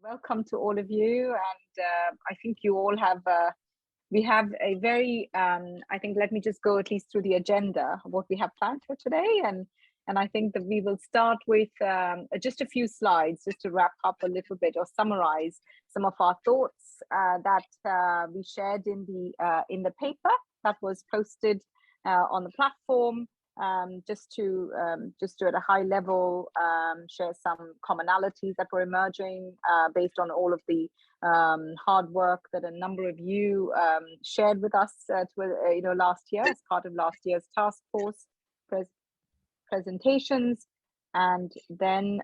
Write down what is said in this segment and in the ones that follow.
Welcome to all of you, and I think you all have. We have a very. I think let me just go at least through the agenda of what we have planned for today, and I think that we will start with just a few slides, just to wrap up a little bit or summarize some of our thoughts that we shared in the paper that was posted on the platform. Just to at a high level share some commonalities that were emerging based on all of the hard work that a number of you shared with us last year as part of last year's task force presentations, and then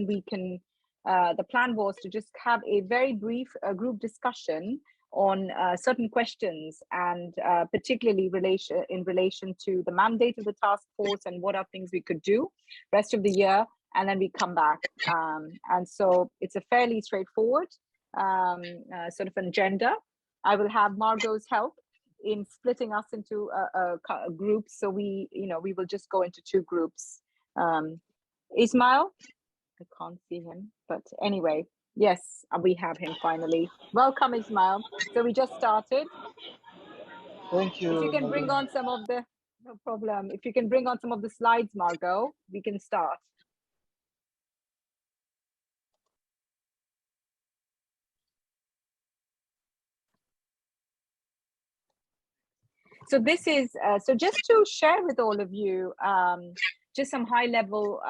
we can the plan was to just have a very brief group discussion on certain questions, and particularly in relation to the mandate of the task force and what are things we could do rest of the year, and then we come back. And so it's a fairly straightforward sort of an agenda. I will have Margot's help in splitting us into groups, so we will just go into two groups. Ismail, I can't see him, but anyway. Yes, we have him finally. Welcome, Ismail. So we just started. Thank you. If you can bring on some of the, no problem. If you can bring on some of the slides, Margot, we can start. So this is, so just to share with all of you, just some high level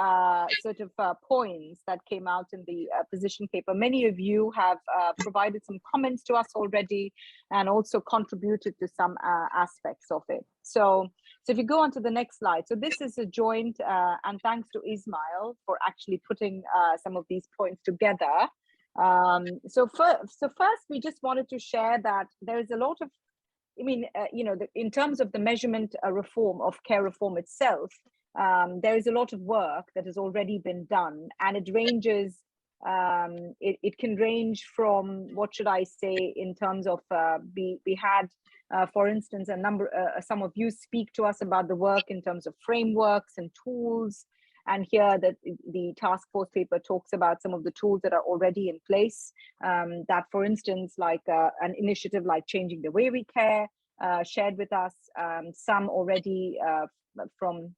points that came out in the position paper. Many of you have provided some comments to us already and also contributed to some aspects of it. So if you go on to the next slide, so this is a joint, and thanks to Ismail for actually putting some of these points together. So first, we just wanted to share that there is a lot of, in terms of the measurement reform of care reform itself, there is a lot of work that has already been done, and it ranges. It can range from, what should I say, in terms of we had, for instance, some of you speak to us about the work in terms of frameworks and tools, and here that the task force paper talks about some of the tools that are already in place. That, for instance, like an initiative like Changing the Way We Care, shared with us, some already from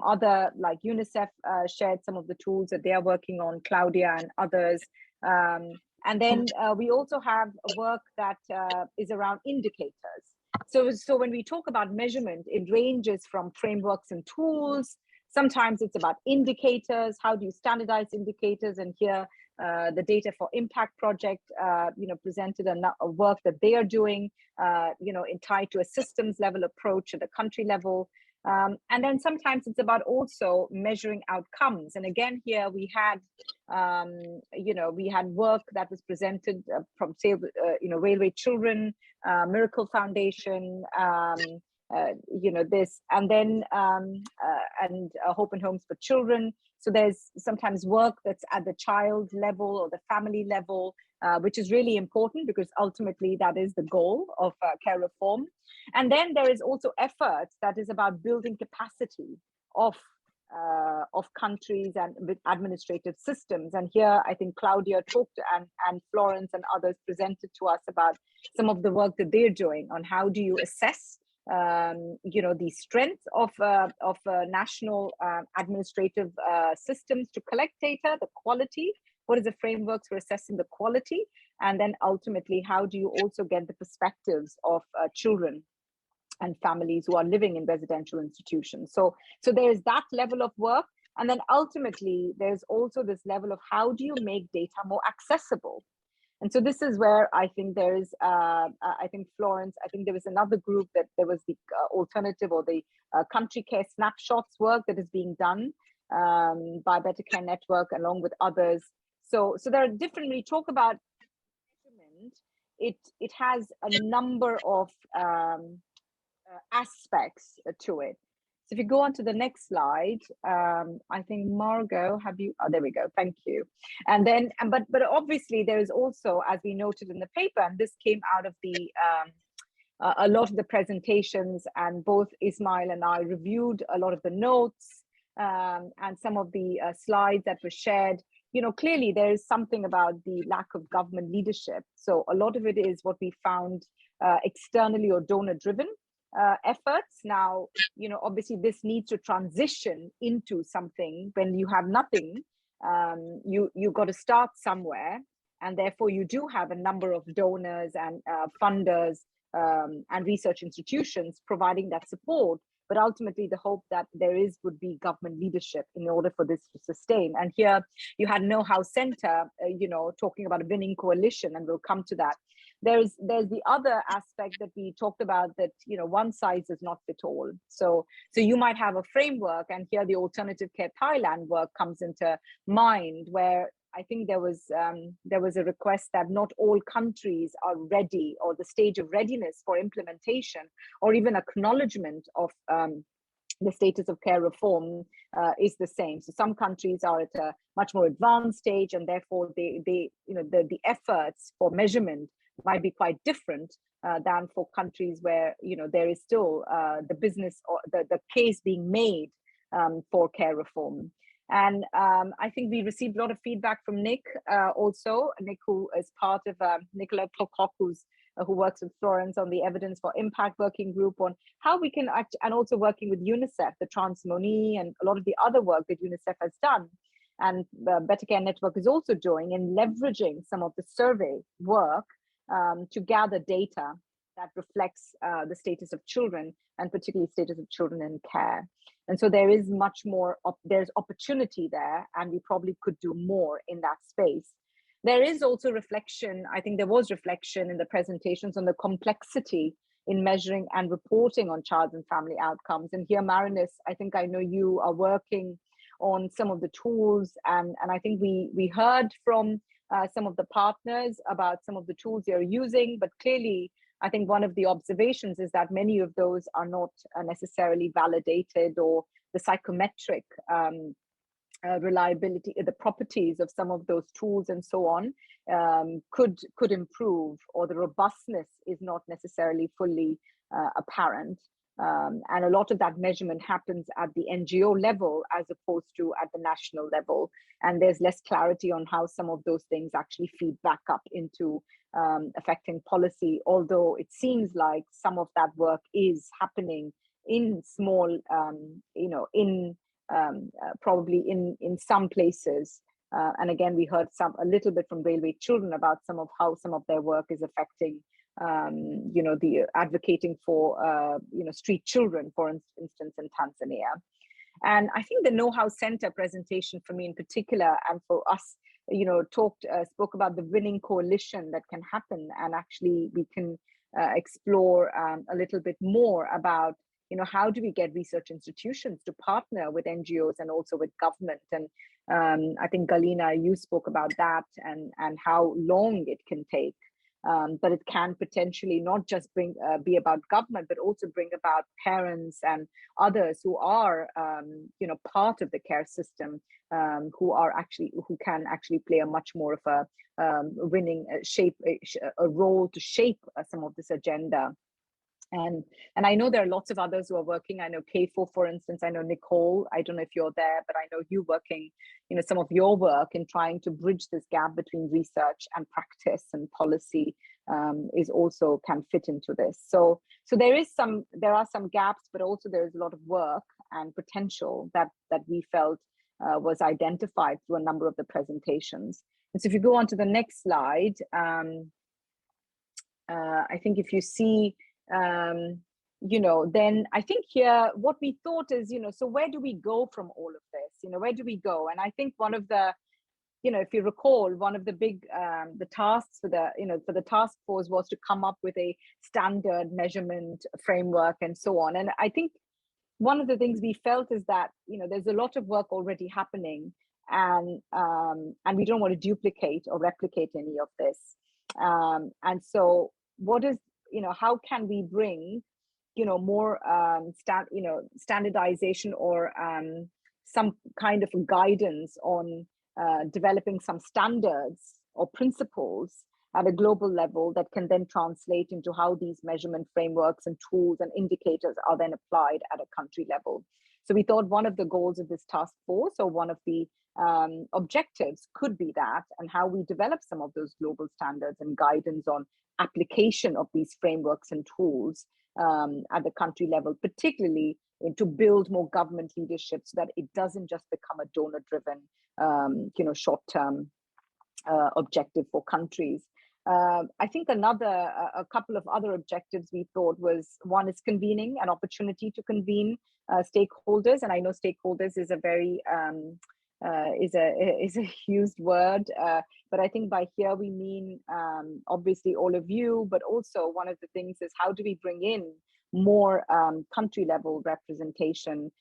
other, like UNICEF shared some of the tools that they are working on, Claudia and others. And then we also have work that is around indicators. So when we talk about measurement, it ranges from frameworks and tools. Sometimes it's about indicators. How do you standardize indicators? And here, the Data for Impact project, presented a work that they are doing, in tied to a systems level approach at the country level. And then sometimes it's about also measuring outcomes. And again, here we had, we had work that was presented from, say, Railway Children, Miracle Foundation, this, and then and Hope and Homes for Children. So there's sometimes work that's at the child level or the family level, which is really important because ultimately that is the goal of care reform. And then there is also effort that is about building capacity of countries and with administrative systems. And here I think Claudia talked and Florence and others presented to us about some of the work that they're doing on how do you assess the strength of national administrative systems to collect data, the quality, what is the frameworks for assessing the quality, and then ultimately how do you also get the perspectives of children and families who are living in residential institutions. So there's that level of work, and then ultimately there's also this level of how do you make data more accessible. And so this is where I think there is, I think Florence, I think there was another group that there was the alternative or the country care snapshots work that is being done by Better Care Network along with others. So there are different, when we talk about measurement, it has a number of aspects to it. So if you go on to the next slide, I think Margot, have you? Oh, there we go. Thank you. And then, but obviously there is also, as we noted in the paper, and this came out of the a lot of the presentations, and both Ismail and I reviewed a lot of the notes. and some of the slides that were shared, clearly there is something about the lack of government leadership. So a lot of it is what we found externally or donor driven efforts. Now, obviously this needs to transition into something. When you have nothing, you got to start somewhere, and therefore you do have a number of donors and funders and research institutions providing that support. But ultimately, the hope that there would be government leadership in order for this to sustain. And here you had Know How Center, talking about a winning coalition, and we'll come to that. There's the other aspect that we talked about, that one size does not fit all. So you might have a framework, and here the Alternative Care Thailand work comes into mind, where I think there was a request that not all countries are ready, or the stage of readiness for implementation or even acknowledgement of the status of care reform is the same. So some countries are at a much more advanced stage, and therefore the efforts for measurement might be quite different than for countries where there is still the business or the case being made for care reform. And I think we received a lot of feedback from Nick also. Nick, who is part of Nicola Pocock, who works with Florence on the Evidence for Impact Working Group, on how we can act, and also working with UNICEF, the Transmony, and a lot of the other work that UNICEF has done. And Better Care Network is also doing in leveraging some of the survey work to gather data that reflects the status of children, and particularly status of children in care. And so there is much more, there's opportunity there, and we probably could do more in that space. There is also reflection, I think there was reflection in the presentations on the complexity in measuring and reporting on child and family outcomes. And here, Marinus, I know you are working on some of the tools, and I think we heard from some of the partners about some of the tools you're using, but clearly, I think one of the observations is that many of those are not necessarily validated, or the psychometric reliability, the properties of some of those tools and so on could improve, or the robustness is not necessarily fully apparent. And a lot of that measurement happens at the NGO level as opposed to at the national level. And there's less clarity on how some of those things actually feed back up into affecting policy, although it seems like some of that work is happening in small, probably in some places. And again, we heard a little bit from Railway Children about some of how some of their work is affecting the advocating for street children, for instance, in Tanzania. And I think the Know How Center presentation, for me in particular, and for us, spoke about the winning coalition that can happen, and actually we can explore a little bit more about how do we get research institutions to partner with NGOs and also with government. And I think Galina, you spoke about that, and how long it can take. But it can potentially not just be about government, but also bring about parents and others who are, part of the care system, who can actually play a much more of a winning a role to shape some of this agenda. And I know there are lots of others who are working. I know CAFO, for instance. I know Nicole. I don't know if you're there, but I know you working, some of your work in trying to bridge this gap between research and practice and policy is also can fit into this. So there are some gaps, but also there is a lot of work and potential that we felt was identified through a number of the presentations. And so if you go on to the next slide, I think if you see. Then I think here what we thought is, so where do we go from all of this? Where do we go? And I think one of the, if you recall, one of the big the tasks for the task force was to come up with a standard measurement framework and so on. And I think one of the things we felt is that there's a lot of work already happening, and we don't want to duplicate or replicate any of this. And so what is how can we bring, more standardization or some kind of guidance on developing some standards or principles at a global level that can then translate into how these measurement frameworks and tools and indicators are then applied at a country level. So we thought one of the goals of this task force, or one of the objectives, could be that, and how we develop some of those global standards and guidance on application of these frameworks and tools at the country level, particularly to build more government leadership, so that it doesn't just become a donor-driven, short-term objective for countries. I think a couple of other objectives we thought was, one is convening, an opportunity to convene stakeholders, and I know stakeholders is a very is a used word, but I think by here we mean obviously all of you, but also one of the things is, how do we bring in more country level representation,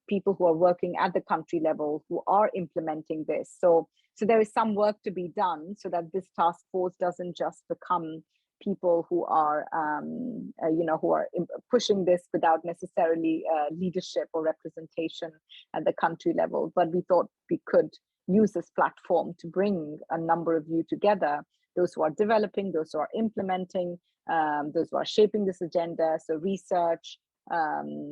people who are working at the country level who are implementing this. So there is some work to be done, so that this task force doesn't just become people who are pushing this without necessarily leadership or representation at the country level. But we thought we could use this platform to bring a number of you together, those who are developing, those who are implementing, those who are shaping this agenda, so research,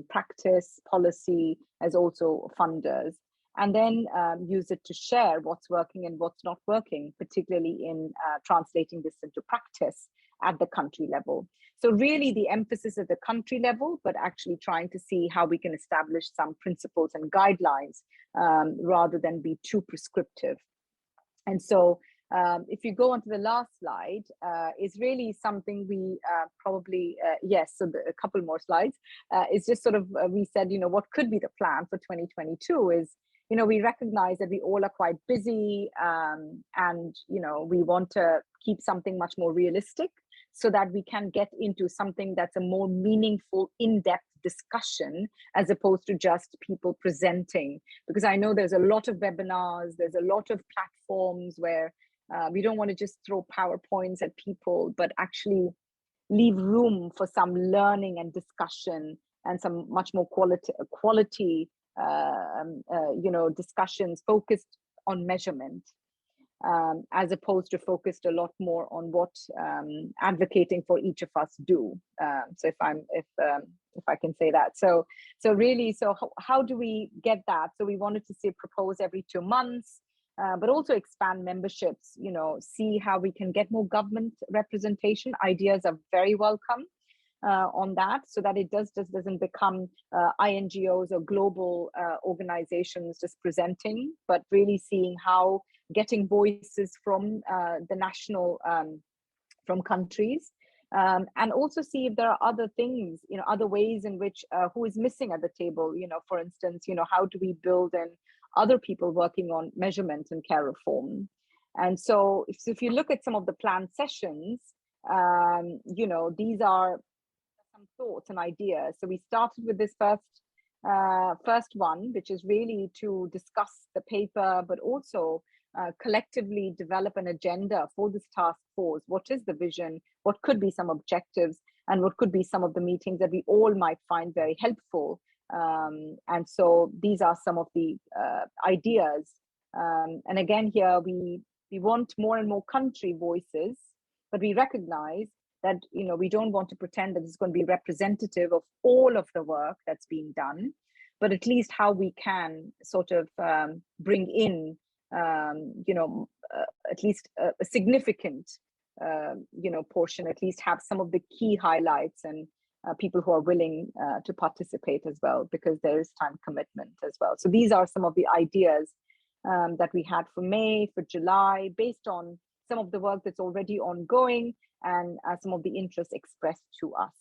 practice, policy, as also funders, and then use it to share what's working and what's not working, particularly in translating this into practice at the country level. So really the emphasis at the country level, but actually trying to see how we can establish some principles and guidelines rather than be too prescriptive. And so if you go on to the last slide, is really something we probably, a couple more slides, is just sort of, we said, what could be the plan for 2022 is, we recognize that we all are quite busy, and, we want to keep something much more realistic, so that we can get into something that's a more meaningful, in-depth discussion, as opposed to just people presenting. Because I know there's a lot of webinars, there's a lot of platforms where we don't want to just throw PowerPoints at people, but actually leave room for some learning and discussion, and some much more quality discussions focused on measurement, as opposed to focused a lot more on what advocating for each of us do. So if I can say that. So really, how do we get that? So we wanted to propose every 2 months, but also expand memberships, see how we can get more government representation. Ideas are very welcome on that, so that it doesn't become INGOs or global organizations just presenting, but really seeing how getting voices from the national, from countries, and also see if there are other things, other ways in which who is missing at the table. For instance, how do we build in other people working on measurement and care reform? And so if you look at some of the planned sessions, these are some thoughts and ideas. So we started with this first one, which is really to discuss the paper, but also collectively develop an agenda for this task force. What is the vision? What could be some objectives? And what could be some of the meetings that we all might find very helpful? And so these are some of the ideas. And again, here we want more and more country voices, but we recognize that we don't want to pretend that it's going to be representative of all of the work that's being done, but at least how we can sort of bring in at least a significant portion, at least have some of the key highlights, and people who are willing to participate as well, because there is time commitment as well. So these are some of the ideas that we had for May, for July, based on some of the work that's already ongoing, and some of the interest expressed to us.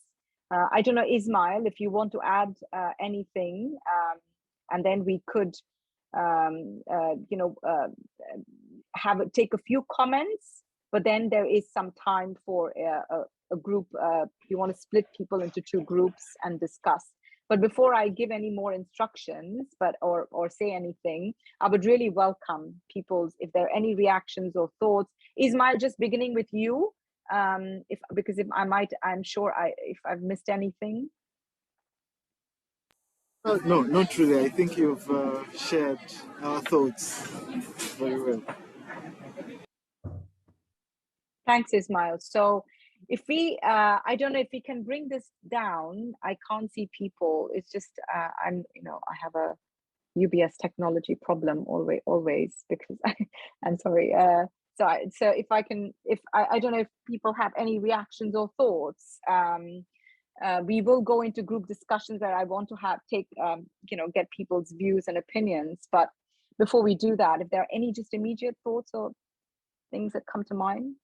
I don't know, Ismail, if you want to add anything, and then we could take a few comments, but then there is some time for a group. You want to split people into 2 groups and discuss. But before I give any more instructions, or say anything, I would really welcome people's, if there are any reactions or thoughts. Ismail, just beginning with you, because I'm sure if I've missed anything. No, not really. I think you've shared our thoughts very well. Thanks, Ismail. So if we I don't know if we can bring this down. I can't see people. It's just I have a UBS technology problem always because I'm sorry. So if I can, if I don't know if people have any reactions or thoughts. We will go into group discussions where I want to get people's views and opinions. But before we do that, if there are any just immediate thoughts or things that come to mind.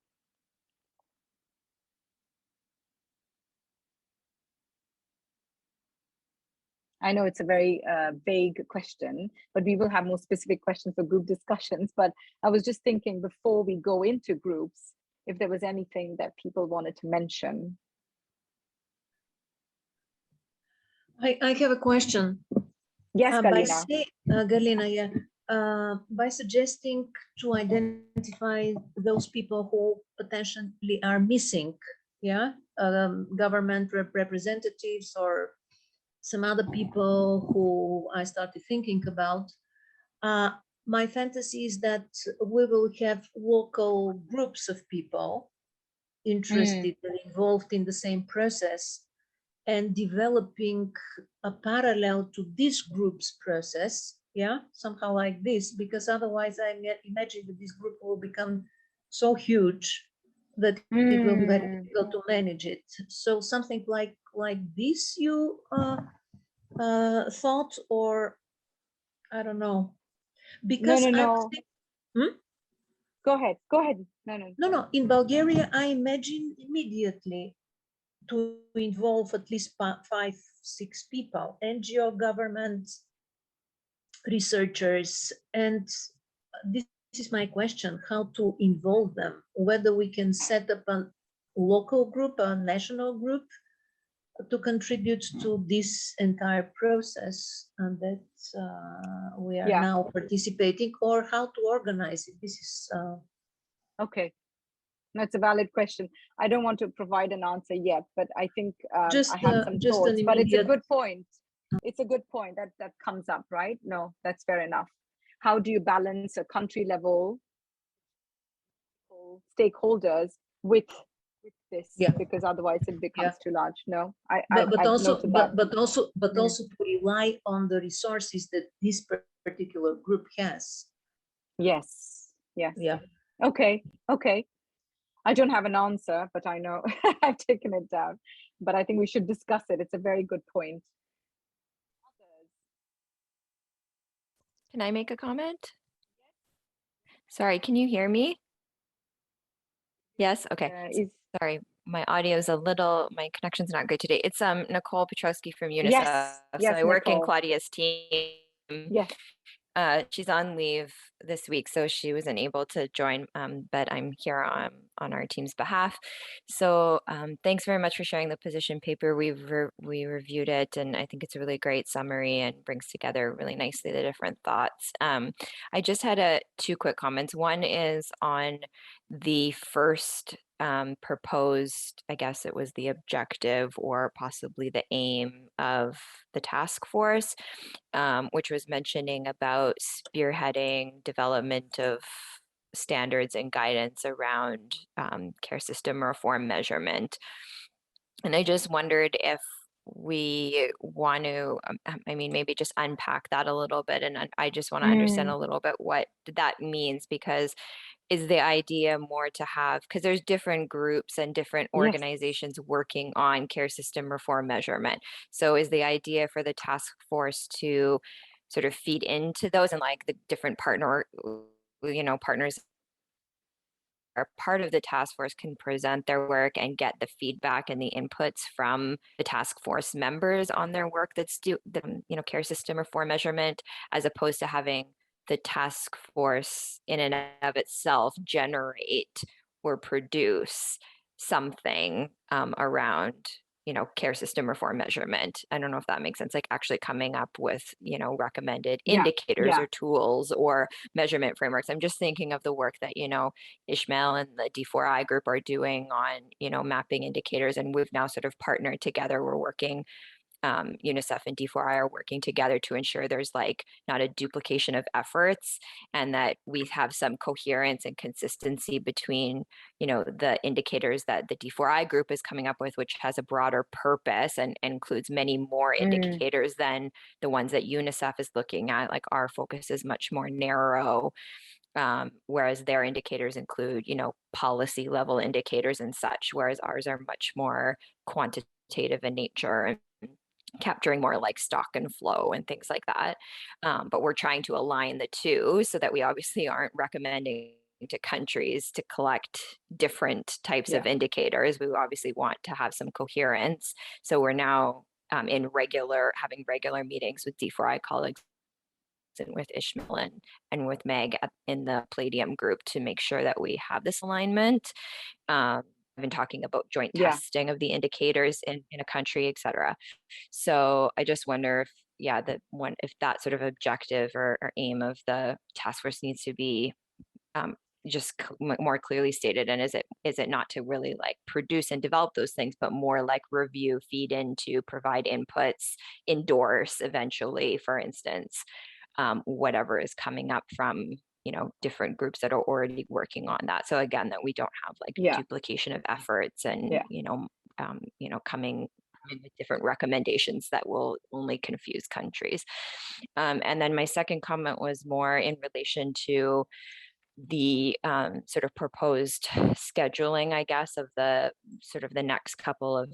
I know it's a very vague question, but we will have more specific questions for group discussions. But I was just thinking before we go into groups, if there was anything that people wanted to mention. I have a question. Yes, Galina. Galina, yeah. By suggesting to identify those people who potentially are missing, government representatives or some other people who I started thinking about. My fantasy is that we will have local groups of people interested and involved in the same process, and developing a parallel to this group's process, somehow like this, because otherwise I imagine that this group will become so huge that it will be very difficult to manage it. So something like this you thought, or I don't know, because no. Go ahead. No. In Bulgaria, I imagine immediately to involve at least 5-6 people, NGO, government, researchers, and this is my question: how to involve them? Whether we can set up a local group, a national group, to contribute to this entire process, and that we are now participating, or how to organize it. This is okay. That's a valid question. I don't want to provide an answer yet, but I think I have some thoughts. But it's a good point. It's a good point that comes up, right? No, that's fair enough. How do you balance a country level stakeholders with this? Because otherwise it becomes too large. No, but also to rely on the resources that this particular group has. Yes. Okay. I don't have an answer, but I know I've taken it down. But I think we should discuss it. It's a very good point. Can I make a comment? Sorry, can you hear me? Yes? Okay. Sorry, my audio is my connection's not good today. It's Nicole Petrowski from UNICEF. Yes, so I work Nicole. in Claudia's team. Yes. She's on leave this week, so she wasn't able to join, but I'm here on our team's behalf. So thanks very much for sharing the position paper. We reviewed it, and I think it's a really great summary and brings together really nicely the different thoughts. I just had 2 quick comments. One is on the first proposed, I guess it was the objective or possibly the aim of the task force, which was mentioning about spearheading development of standards and guidance around care system reform measurement. And I just wondered if we want to, maybe just unpack that a little bit. And I just want to understand a little bit what that means, because is the idea more to have, because there's different groups and different organizations working on care system reform measurement. So is the idea for the task force to sort of feed into those, and like the different partners are part of the task force can present their work and get the feedback and the inputs from the task force members on their work that's care system reform measurement, as opposed to having the task force in and of itself generate or produce something around care system reform measurement. I don't know if that makes sense, like actually coming up with recommended indicators or tools or measurement frameworks. I'm just thinking of the work that Ishmael and the D4I group are doing on mapping indicators, and we've now sort of partnered together. We're working UNICEF and D4I are working together to ensure there's like not a duplication of efforts, and that we have some coherence and consistency between, you know, the indicators that the D4I group is coming up with, which has a broader purpose and includes many more indicators than the ones that UNICEF is looking at. Like our focus is much more narrow, whereas their indicators include, you know, policy level indicators and such, whereas ours are much more quantitative in nature and capturing more like stock and flow and things like that. But we're trying to align the two so that we obviously aren't recommending to countries to collect different types of indicators. We obviously want to have some coherence. So we're now having regular meetings with D4I colleagues and with Ishmael and with Meg in the Palladium group to make sure that we have this alignment. I've been talking about joint testing of the indicators in a country, et cetera. So I just wonder if, if that sort of objective or aim of the task force needs to be just more clearly stated, and is it not to really like produce and develop those things, but more like review, feed into, provide inputs, endorse eventually, for instance, whatever is coming up from, you know, different groups that are already working on that. So again, that we don't have like duplication of efforts and you know, coming in with different recommendations that will only confuse countries. And then my second comment was more in relation to the sort of proposed scheduling, I guess, of the sort of the next couple of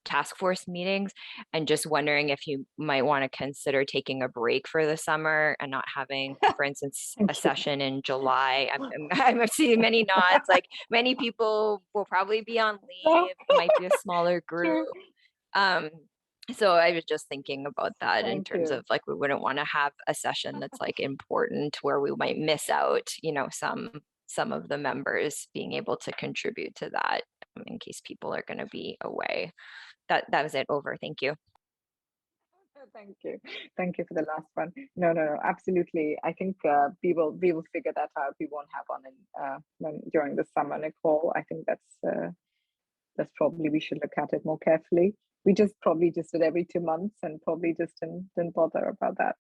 task force meetings, and just wondering if you might want to consider taking a break for the summer and not having, for instance, a session in July. I'm seeing many nods, like many people will probably be on leave. It might be a smaller group. So I was just thinking about that in terms of like, we wouldn't want to have a session that's like important where we might miss out, you know, some of the members being able to contribute to that in case people are going to be away. That was it. Over. Thank you. Thank you for the last one. No, absolutely. I think we will figure that out. We won't have one during the summer, Nicole. I think that's probably, we should look at it more carefully. We probably just did every 2 months and probably just didn't bother about that.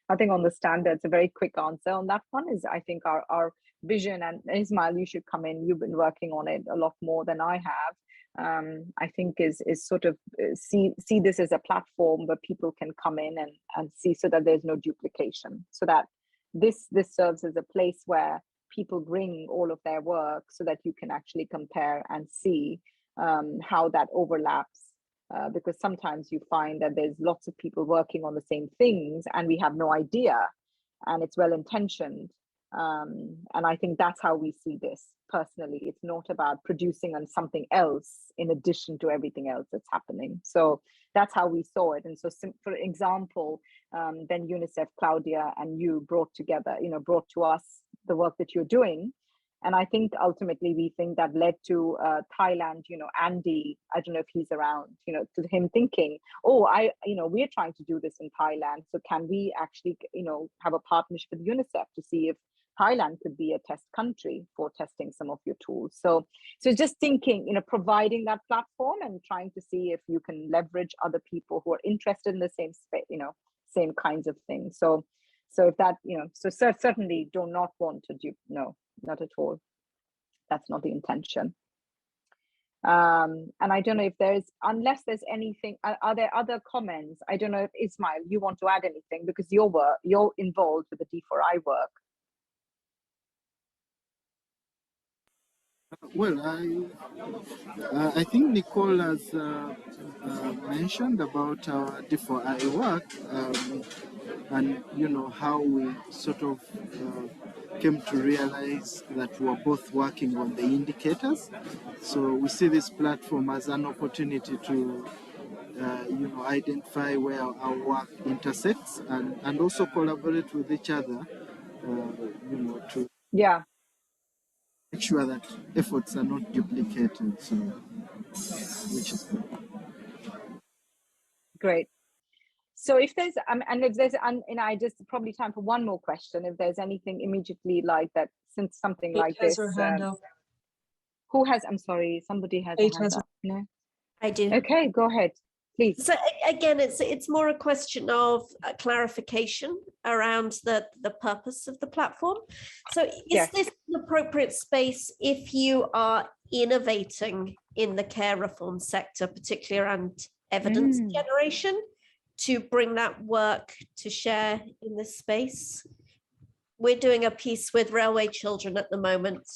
I think on the standards, a very quick answer on that one is, I think our vision, and Ismail, you should come in. You've been working on it a lot more than I have. I think is sort of see this as a platform where people can come in and see, so that there's no duplication, so that this serves as a place where people bring all of their work so that you can actually compare and see how that overlaps. Because sometimes you find that there's lots of people working on the same things and we have no idea, and it's well-intentioned. And I think that's how we see this personally. It's not about producing on something else in addition to everything else that's happening. So that's how we saw it. And so, for example, then UNICEF, Claudia, and you brought to us the work that you're doing. And I think ultimately we think that led to Thailand, Andy, I don't know if he's around, to him thinking, we're trying to do this in Thailand. So can we actually, have a partnership with UNICEF to see if Thailand could be a test country for testing some of your tools. So just thinking, providing that platform and trying to see if you can leverage other people who are interested in the same space, same kinds of things. So if that, so certainly do not want to do, no, not at all. That's not the intention. And I don't know if unless there's anything, are there other comments? I don't know if Ismail, you want to add anything, because you're involved with the D4I work. Well, I think Nicole has mentioned about our D4I work, and how we sort of came to realize that we were both working on the indicators. So we see this platform as an opportunity to identify where our work intersects and also collaborate with each other, to make sure that efforts are not duplicated. So, which is good. Great. So if there's, I just probably time for one more question. If there's anything immediately like that, since something like this, who has? I'm sorry, somebody has a hand up. No, I do. Okay, go ahead. please. So again, it's more a question of clarification around the purpose of the platform. So is Yes. this an appropriate space if you are innovating in the care reform sector, particularly around evidence generation, to bring that work to share in this space? We're doing a piece with Railway Children at the moment,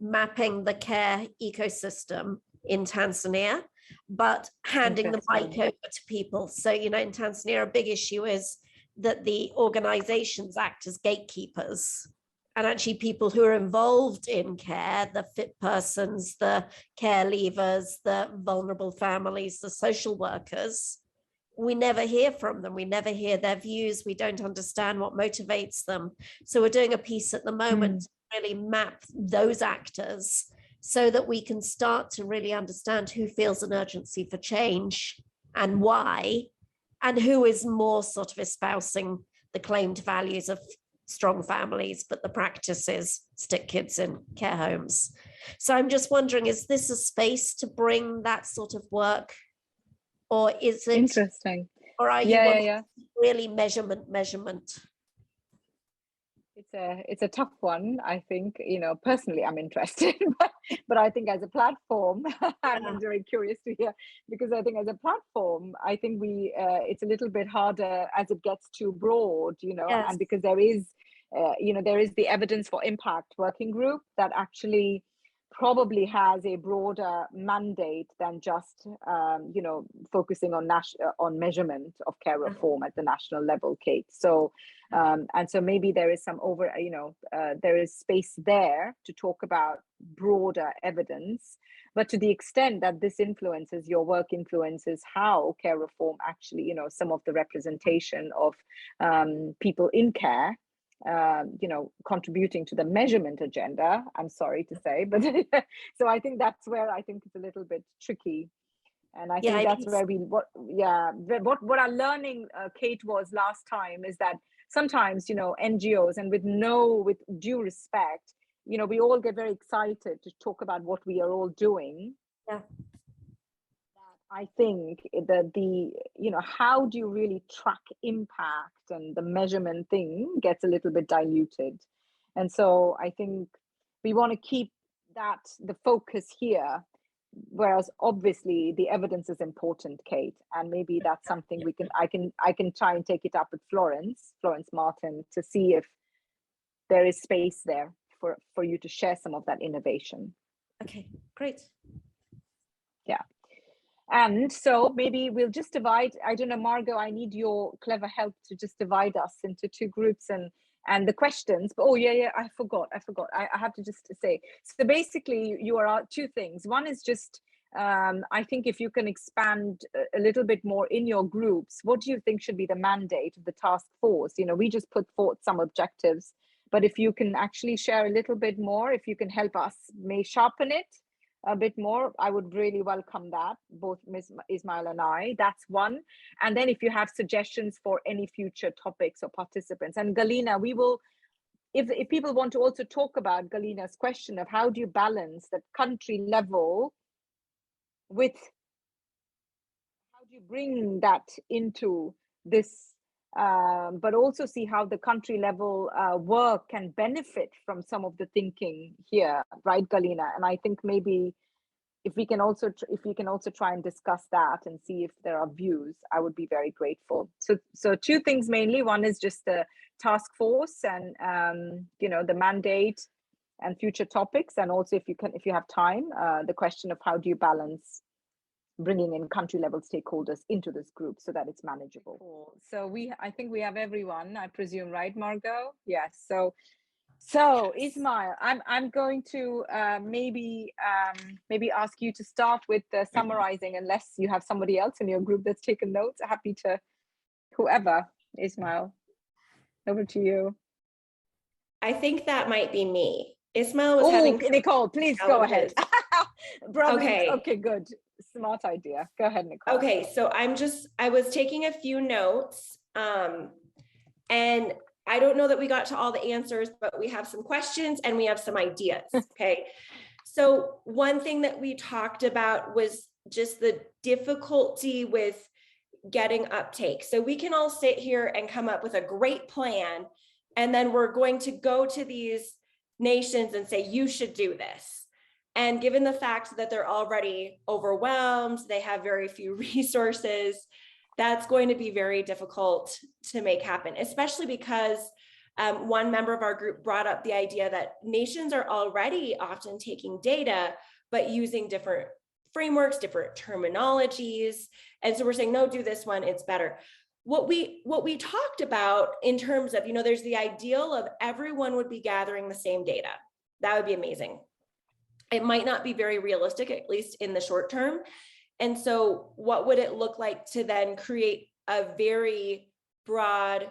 mapping the care ecosystem in Tanzania, but handing the mic over to people. So, you know, in Tanzania, a big issue is that the organizations act as gatekeepers, and actually people who are involved in care, the fit persons, the care leavers, the vulnerable families, the social workers, we never hear from them. We never hear their views. We don't understand what motivates them. So we're doing a piece at the moment to really map those actors so that we can start to really understand who feels an urgency for change and why, and who is more sort of espousing the claimed values of strong families, but the practices stick kids in care homes. So I'm just wondering, is this a space to bring that sort of work? Or is it interesting? Or are you really measurement? It's a tough one. I think, you know, personally, I'm interested, but I think as a platform, I'm very curious to hear, because I think as a platform, I think it's a little bit harder as it gets too broad, you know, and because there is, there is the Evidence for Impact working group that actually probably has a broader mandate than just focusing on measurement of care reform at the national level, Kate. So and so maybe there is some there is space there to talk about broader evidence, but to the extent that this influences your work, influences how care reform actually, you know, some of the representation of people in care, contributing to the measurement agenda, I'm sorry to say, but so I think that's where I think it's a little bit tricky. And I think that's where what our learning, Kate, was last time is that sometimes, you know, NGOs, and with due respect, you know, we all get very excited to talk about what we are all doing. Yeah. I think that how do you really track impact, and the measurement thing gets a little bit diluted. And so I think we want to keep the focus here, whereas obviously the evidence is important, Kate, and maybe that's something I can try and take it up with Florence Martin to see if there is space there for you to share some of that innovation. Okay, great. Yeah. And so maybe we'll just divide, I don't know, Margot, I need your clever help to just divide us into two groups and the questions. But I forgot. I have to just say, so basically you are two things. One is just, I think if you can expand a little bit more in your groups, what do you think should be the mandate of the task force? You know, we just put forth some objectives, but if you can actually share a little bit more, if you can help us may sharpen it a bit more, I would really welcome that, both Ms. Ismail and I. That's one. And then if you have suggestions for any future topics or participants, and Galina, we will, if people want to also talk about Galina's question of how do you balance that country level with, how do you bring that into this, but also see how the country level work can benefit from some of the thinking here, right, Galina? And I think maybe if we can also try and discuss that and see if there are views, I would be very grateful. So two things mainly. One is just the task force and the mandate and future topics, and also if you have time, the question of how do you balance bringing in country level stakeholders into this group so that it's manageable. Cool. So I think we have everyone, I presume, right, Margot? Yes. So Ismail, I'm going to maybe ask you to start with summarizing, unless you have somebody else in your group that's taken notes. Happy to, whoever. Ismail, over to you. I think that might be me. Ismail was having. Nicole, please go ahead. Okay, good. Smart idea. Go ahead, Nicole. Okay, so I was taking a few notes, and I don't know that we got to all the answers, but we have some questions and we have some ideas. Okay, so one thing that we talked about was just the difficulty with getting uptake. So we can all sit here and come up with a great plan, and then we're going to go to these nations and say, you should do this. And given the fact that they're already overwhelmed, they have very few resources, that's going to be very difficult to make happen, especially because one member of our group brought up the idea that nations are already often taking data, but using different frameworks, different terminologies. And so we're saying, no, do this one, it's better. What we talked about in terms of, there's the ideal of everyone would be gathering the same data. That would be amazing. It might not be very realistic, at least in the short term. And so what would it look like to then create a very broad,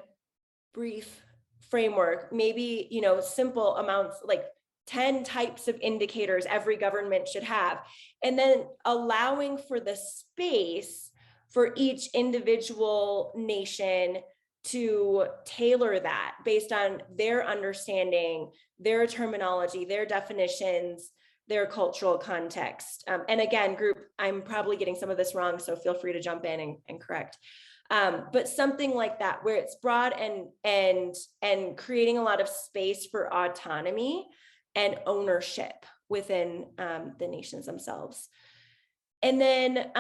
brief framework, maybe, simple amounts, like 10 types of indicators every government should have, and then allowing for the space for each individual nation to tailor that based on their understanding, their terminology, their definitions, their cultural context. And again, group, I'm probably getting some of this wrong, so feel free to jump in and correct. But something like that, where it's broad and creating a lot of space for autonomy and ownership within the nations themselves. And then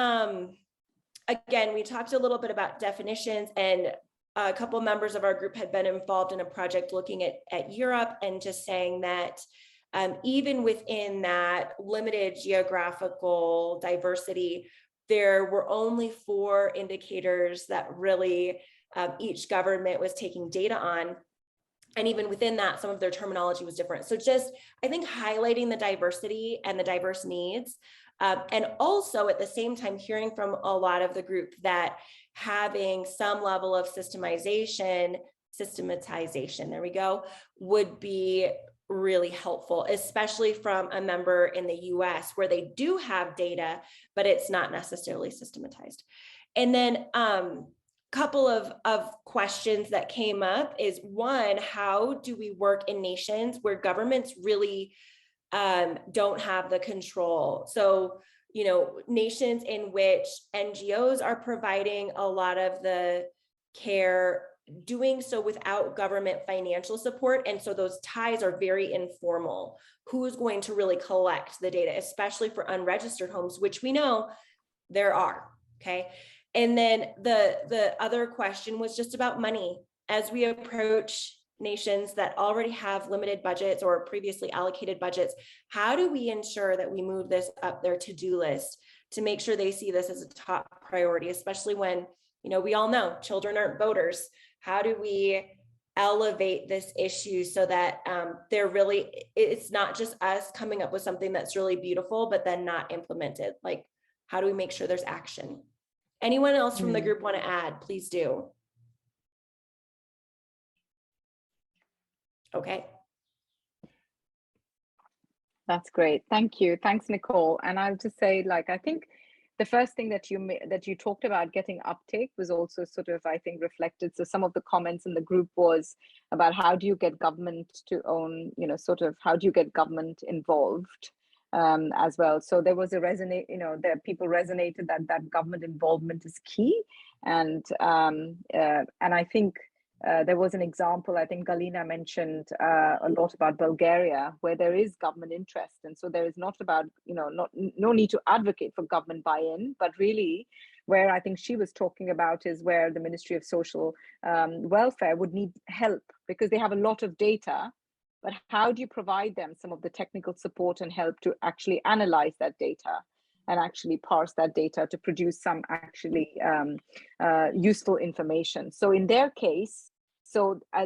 again, we talked a little bit about definitions, and a couple members of our group had been involved in a project looking at Europe, and just saying that even within that limited geographical diversity, there were only 4 indicators that really each government was taking data on. And even within that, some of their terminology was different. So just, I think, highlighting the diversity and the diverse needs. And also at the same time, hearing from a lot of the group that having some level of systematization, there we go, would be really helpful, especially from a member in the US where they do have data, but it's not necessarily systematized. And then couple of questions that came up is, one, how do we work in nations where governments really don't have the control? So, nations in which NGOs are providing a lot of the care, doing so without government financial support. And so those ties are very informal. Who's going to really collect the data, especially for unregistered homes, which we know there are, okay? And then the other question was just about money. As we approach nations that already have limited budgets or previously allocated budgets, how do we ensure that we move this up their to-do list to make sure they see this as a top priority, especially when, we all know children aren't voters. How do we elevate this issue so that it's not just us coming up with something that's really beautiful, but then not implemented? Like, how do we make sure there's action? Anyone else from the group want to add? Please do. Okay. That's great. Thank you. Thanks, Nicole. And I'll just say, I think the first thing that you talked about, getting uptake, was also sort of, I think, reflected. So some of the comments in the group was about how do you get government to own, how do you get government involved as well. So there was that people resonated that government involvement is key. And I think there was an example, I think Galina mentioned a lot about Bulgaria, where there is government interest. And so there is not about, no need to advocate for government buy-in, but really where I think she was talking about is where the Ministry of Social Welfare would need help, because they have a lot of data, but how do you provide them some of the technical support and help to actually analyze that data and actually parse that data to produce some actually useful information? So in their case,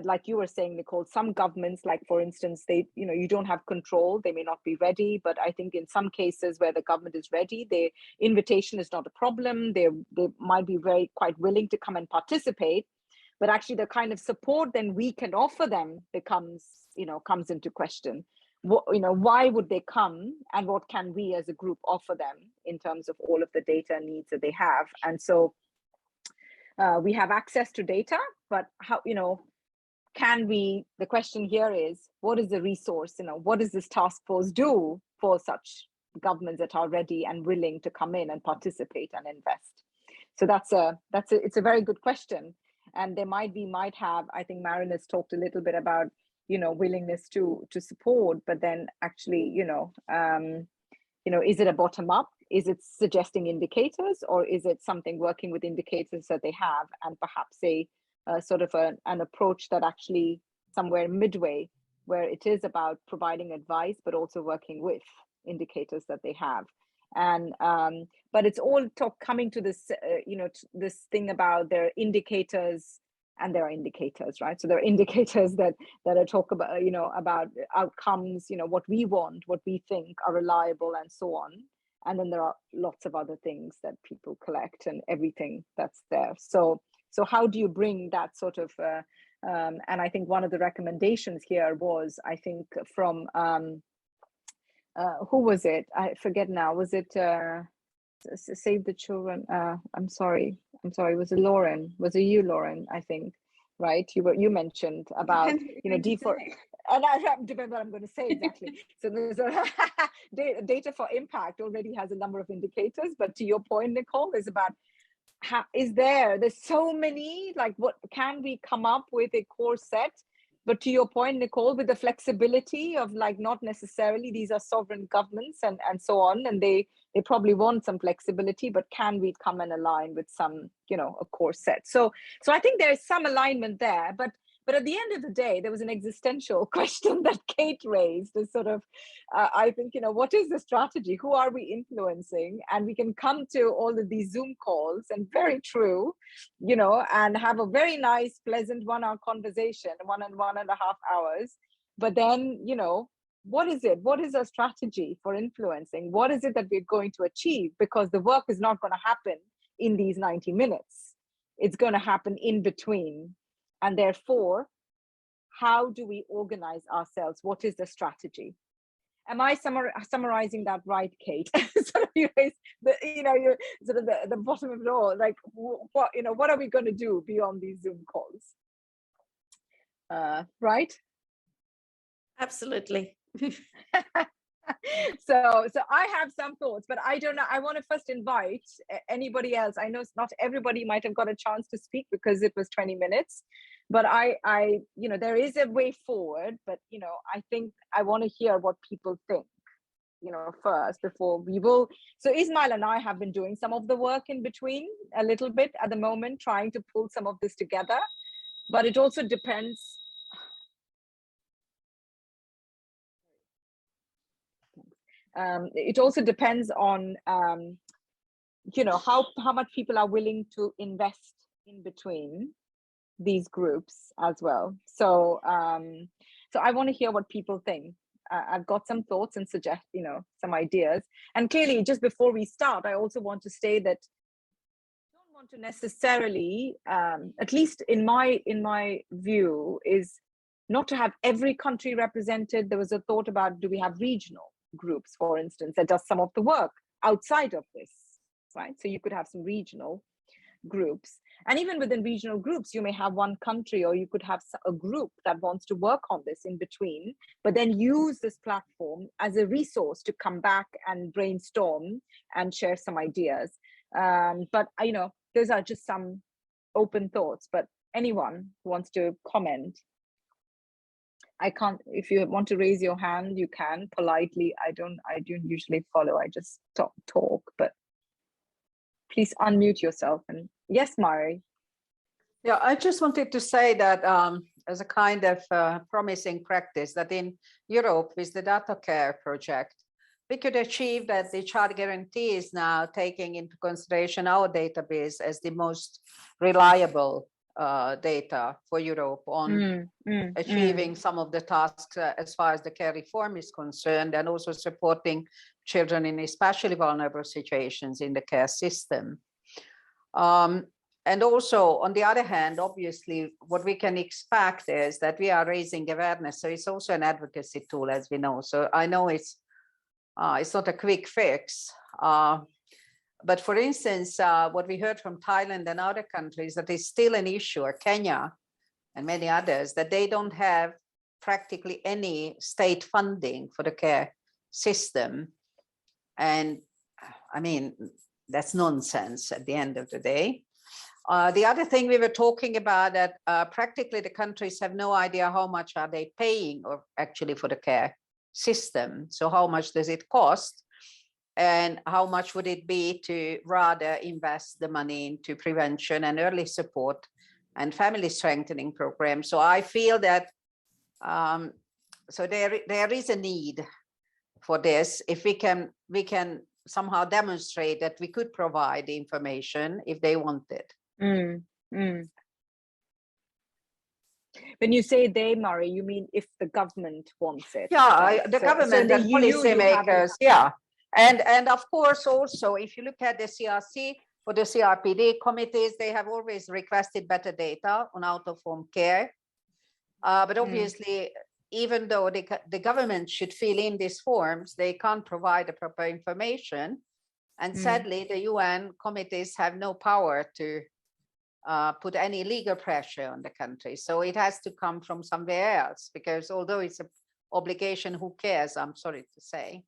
like you were saying, Nicole, some governments, like for instance, they, you don't have control, they may not be ready, but I think in some cases where the government is ready, the invitation is not a problem. They might be quite willing to come and participate, but actually the kind of support then we can offer them comes into question. Why would they come, and what can we as a group offer them in terms of all of the data needs that they have? And so we have access to data, but how, can we, the question here is, what is the resource, what does this task force do for such governments that are ready and willing to come in and participate and invest? So it's a very good question. And there might have, I think Maren has talked a little bit about, willingness to support, but then actually, is it a bottom up? Is it suggesting indicators, or is it something working with indicators that they have, and perhaps a sort of an approach that actually somewhere midway, where it is about providing advice, but also working with indicators that they have. And but it's all coming to this, this thing about their indicators, and there are indicators, right? So there are indicators that are talk about, about outcomes, what we want, what we think are reliable, and so on. And then there are lots of other things that people collect and everything that's there. So how do you bring that sort of, and I think one of the recommendations here was, I think from, who was it? I forget now. Was it Save the Children? I'm sorry. Was it Lauren? Was it you, Lauren? I think, right? You mentioned about, and I remember what I'm going to say exactly. So there's data for impact already has a number of indicators, but to your point, Nicole, is about there's so many, like, what can we come up with a core set? But to your point, Nicole, with the flexibility of, like, not necessarily these are sovereign governments and so on, and they probably want some flexibility, but can we come and align with some, a core set? So I think there is some alignment there, but at the end of the day, there was an existential question that Kate raised, is sort of, I think, what is the strategy? Who are we influencing? And we can come to all of these Zoom calls, and very true, and have a very nice, pleasant 1 hour conversation, 1.5 hours. But then, what is it? What is our strategy for influencing? What is it that we're going to achieve? Because the work is not going to happen in these 90 minutes. It's going to happen in between. And therefore, how do we organize ourselves? What is the strategy? Am I summarizing that right, Kate? Sort of, you raise you're sort of the bottom of it all. Like, what are we going to do beyond these Zoom calls? Right? Absolutely. So I have some thoughts, but I don't know. I want to first invite anybody else. I know not everybody might have got a chance to speak because it was 20 minutes, but I there is a way forward, but I think I want to hear what people think, first before we will. So Ismail and I have been doing some of the work in between a little bit at the moment, trying to pull some of this together, but it also depends. It also depends on how much people are willing to invest in between these groups as well. So so I want to hear what people think. I've got some thoughts and suggest some ideas. And clearly, just before we start, I also want to say that I don't want to necessarily, at least in my view, is not to have every country represented. There was a thought about, do we have regional groups, for instance, that does some of the work outside of this, right? So you could have some regional groups, and even within regional groups, you may have one country, or you could have a group that wants to work on this in between, but then use this platform as a resource to come back and brainstorm and share some ideas. But those are just some open thoughts, but anyone who wants to comment. I can't, if you want to raise your hand, you can politely. I don't usually follow, I just talk, but please unmute yourself. And yes, Mari. Yeah, I just wanted to say that as a kind of promising practice, that in Europe with the Data Care project, we could achieve that the Child Guarantee is now taking into consideration our database as the most reliable data for Europe on achieving some of the tasks as far as the care reform is concerned, and also supporting children in especially vulnerable situations in the care system. And also, on the other hand, obviously, what we can expect is that we are raising awareness. So it's also an advocacy tool, as we know. So I know it's not a quick fix. But for instance, what we heard from Thailand and other countries, that is still an issue, or Kenya and many others, that they don't have practically any state funding for the care system. And I mean, that's nonsense at the end of the day. The other thing we were talking about that practically the countries have no idea how much are they paying or actually for the care system. So how much does it cost? And how much would it be to rather invest the money into prevention and early support and family strengthening programs? So I feel that so there is a need for this. If we can somehow demonstrate that we could provide the information if they want it. When you say they, Murray, you mean if the government wants it? Yeah, right? the So government in and the EU, you policymakers. haven't- Yeah, and of course also if you look at the CRC or the CRPD committees, they have always requested better data on out-of-home care. But obviously, even though the government should fill in these forms, they can't provide the proper information. And sadly, the UN committees have no power to put any legal pressure on the country. So it has to come from somewhere else, because although it's an obligation, who cares, I'm sorry to say.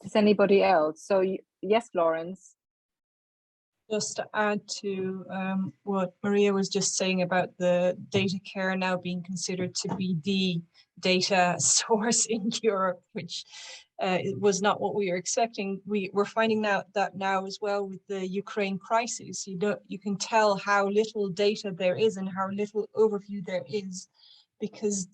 Does anybody else? So yes, Lawrence. Just to add to what Maria was just saying about the data care now being considered to be the data source in Europe, which it was not what we were expecting. We're finding out that now as well with the Ukraine crisis. You can tell how little data there is and how little overview there is, because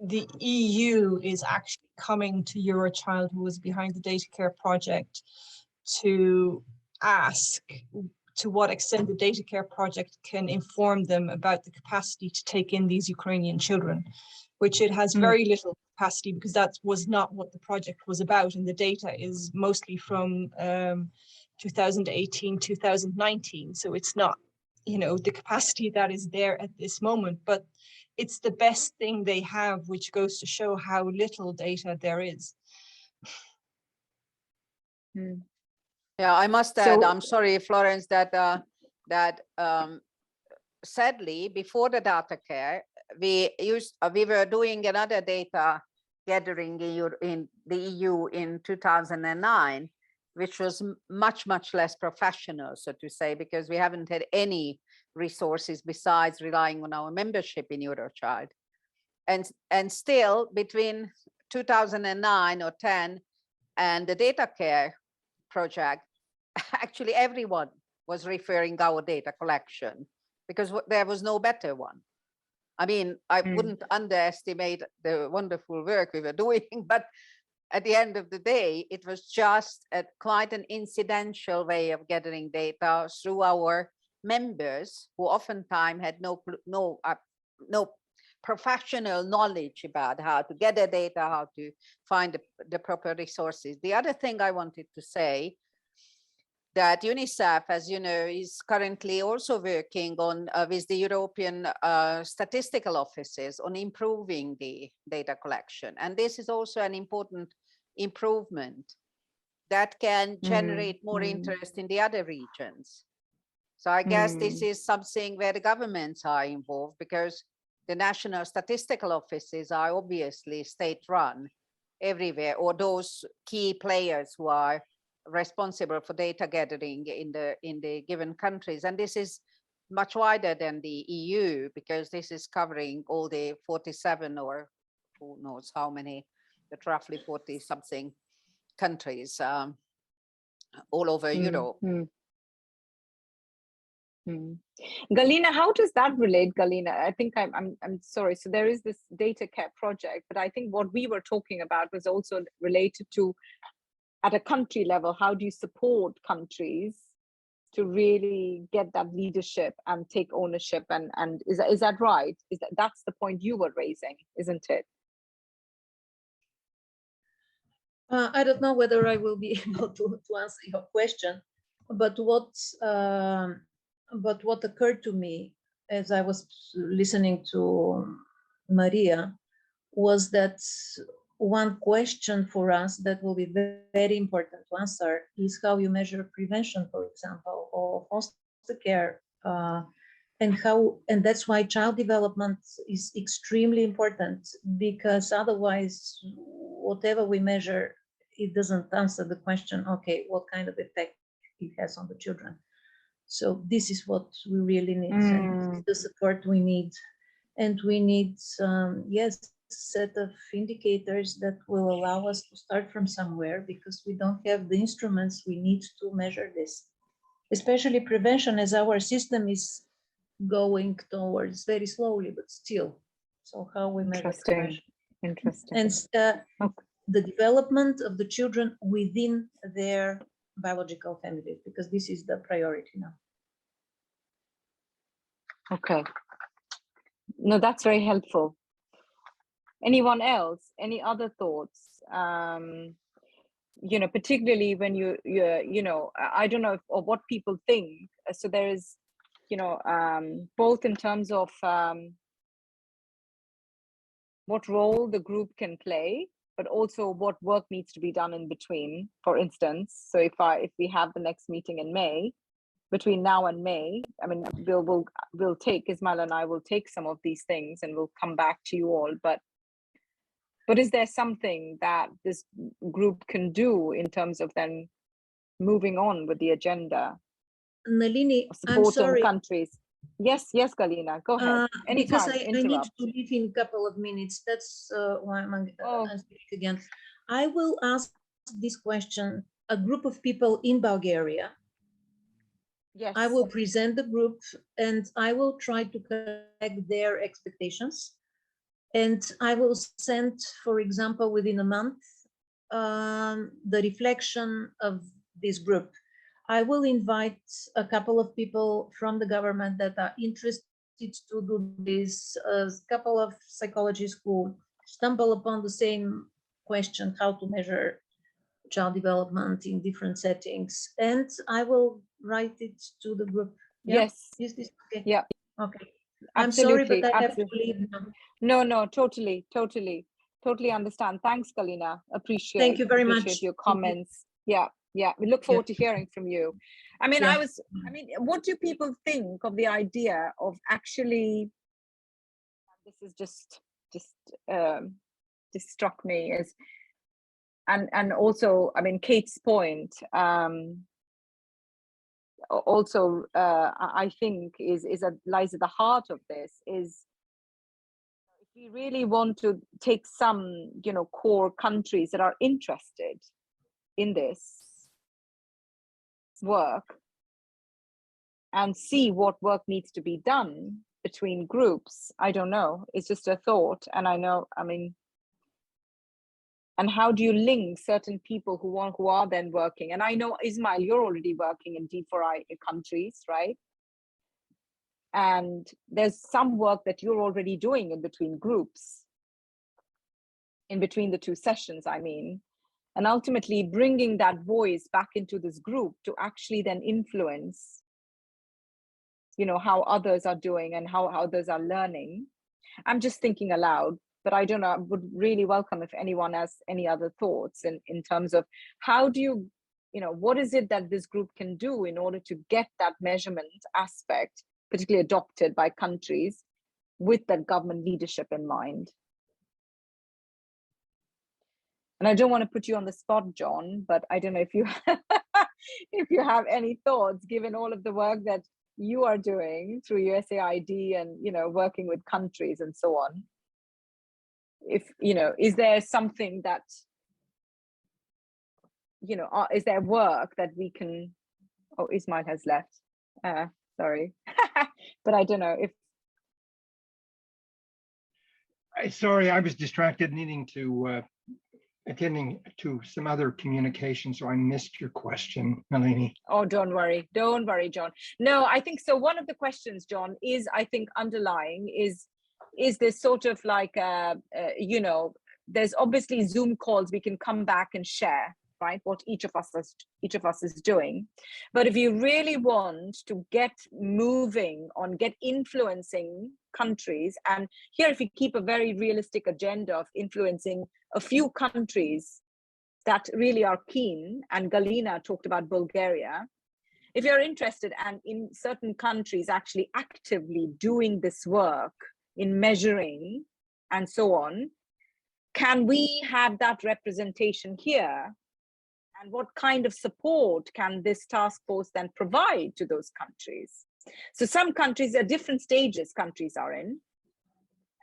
the EU is actually coming to Eurochild, who was behind the data care project, to ask to what extent the data care project can inform them about the capacity to take in these Ukrainian children, which it has very little capacity, because that was not what the project was about. And the data is mostly from 2018, 2019. So it's not, the capacity that is there at this moment, but it's the best thing they have, which goes to show how little data there is. Yeah, I must add, I'm sorry, Florence, that sadly, before the data care, we were doing another data gathering in the EU in 2009, which was much less professional, so to say, because we haven't had any resources besides relying on our membership in Eurochild. And still, between 2009 or 10 and the data care project, actually everyone was referring our data collection because there was no better one. I mean, I wouldn't underestimate the wonderful work we were doing, but at the end of the day, it was just quite an incidental way of gathering data through our members, who oftentimes had no professional knowledge about how to gather data, how to find the proper resources. The other thing I wanted to say, that UNICEF, as you know, is currently also working on with the European statistical offices on improving the data collection. And this is also an important improvement that can generate more interest in the other regions. So I guess this is something where the governments are involved, because the national statistical offices are obviously state-run everywhere, or those key players who are responsible for data gathering in the given countries. And this is much wider than the EU, because this is covering all the 47 or who knows how many, but roughly 40 something countries all over Europe. Galina, how does that relate, Galina? I think I'm sorry. So there is this data care project, but I think what we were talking about was also related to, at a country level, how do you support countries to really get that leadership and take ownership? And is that right? That's the point you were raising, isn't it? I don't know whether I will be able to answer your question, but what occurred to me as I was listening to Maria was that one question for us that will be very important to answer is how you measure prevention, for example, or foster care and that's why child development is extremely important, because otherwise, whatever we measure, it doesn't answer the question, okay, what kind of effect it has on the children. So this is what we really need, and this is the support we need. And we need, yes, set of indicators that will allow us to start from somewhere, because we don't have the instruments we need to measure this, especially prevention, as our system is going towards very slowly, but still. So how we measure prevention. Interesting. And the development of the children within their biological families, because this is the priority now. Okay. No, that's very helpful. Anyone else? Any other thoughts? You know, particularly when you know, I don't know if, or what people think. So there is, you know, both in terms of what role the group can play, but also what work needs to be done in between. For instance, so if we have the next meeting in May, between now and May, I mean, we'll take, Ismail and I will take some of these things and we'll come back to you all. But is there something that this group can do in terms of then moving on with the agenda? Nalini, I'm Supporting sorry. countries. Yes, Galina, go ahead. Because Anytime, I need to leave in a couple of minutes. That's why I'm speaking again. I will ask this question, a group of people in Bulgaria. Yes. I will present the group and I will try to collect their expectations. And I will send, for example, within a month, the reflection of this group. I will invite a couple of people from the government that are interested to do this, a couple of psychologists who stumble upon the same question, how to measure child development in different settings. And I will write it to the group. Yeah? Yes. Is this okay? Yeah. Okay. Absolutely. I'm sorry, but I have to leave now. No, totally understand. Thanks, Galina. Appreciate. Thank you very much. Your comments. Yeah. We look forward to hearing from you. I mean, what do people think of the idea of actually? This is just struck me as, and also, I mean, Kate's point. Also, I think lies at the heart of this is, if we really want to take some, you know, core countries that are interested in this work and see what work needs to be done between groups. I don't know. It's just a thought, and I know. I mean. And how do you link certain people who are then working? And I know, Ismail, you're already working in D4I countries, right? And there's some work that you're already doing in between groups, in between the two sessions, I mean. And ultimately bringing that voice back into this group to actually then influence, you know, how others are doing and how others are learning. I'm just thinking aloud. But I don't know, I would really welcome if anyone has any other thoughts in terms of how do you know, what is it that this group can do in order to get that measurement aspect, particularly adopted by countries, with that government leadership in mind? And I don't want to put you on the spot, John, but I don't know if you if you have any thoughts, given all of the work that you are doing through USAID and, you know, working with countries and so on. If, you know, is there something that, you know, is there work that we can, oh, Ismail has left, sorry, but I don't know if. Sorry, I was distracted needing to, attending to some other communication, so I missed your question, Nalini. Oh, don't worry, John. No, I think so. One of the questions, John, is, I think, underlying is this sort of like, you know, there's obviously Zoom calls we can come back and share, right, what each of us is doing. But if you really want to get moving on, get influencing countries, and here if we keep a very realistic agenda of influencing a few countries that really are keen, and Galina talked about Bulgaria, if you're interested and in certain countries actually actively doing this work in measuring and so on, can we have that representation here? And what kind of support can this task force then provide to those countries? So some countries are different stages countries are in.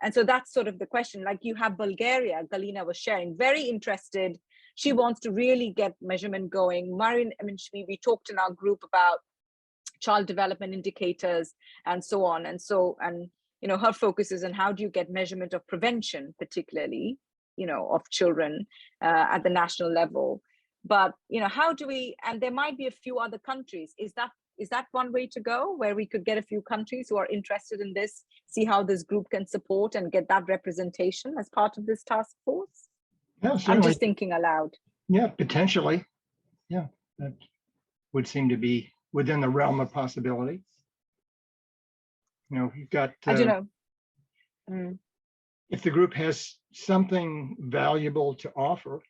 And so that's sort of the question. Like you have Bulgaria, Galina was sharing, very interested. She wants to really get measurement going. Marin, I mean, we talked in our group about child development indicators and so on. And so, and, you know, her focus is on how do you get measurement of prevention, particularly, you know, of children at the national level. But, you know, how do we, and there might be a few other countries, is that one way to go, where we could get a few countries who are interested in this, see how this group can support and get that representation as part of this task force? Yeah, I'm certainly. just thinking aloud. Yeah, potentially. Yeah, that would seem to be within the realm of possibility. You know, you've got, I don't know. If the group has something valuable to offer,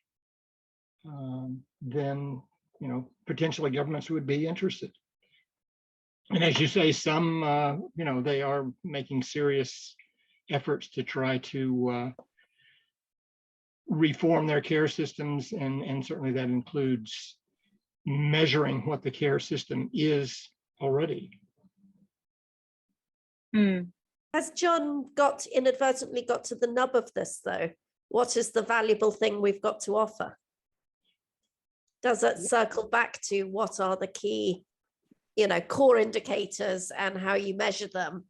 then, you know, potentially governments would be interested. And as you say, some, you know, they are making serious efforts to try to reform their care systems, and certainly that includes measuring what the care system is already. Has John inadvertently got to the nub of this though? What is the valuable thing we've got to offer? Does it circle back to what are the key, you know, core indicators and how you measure them,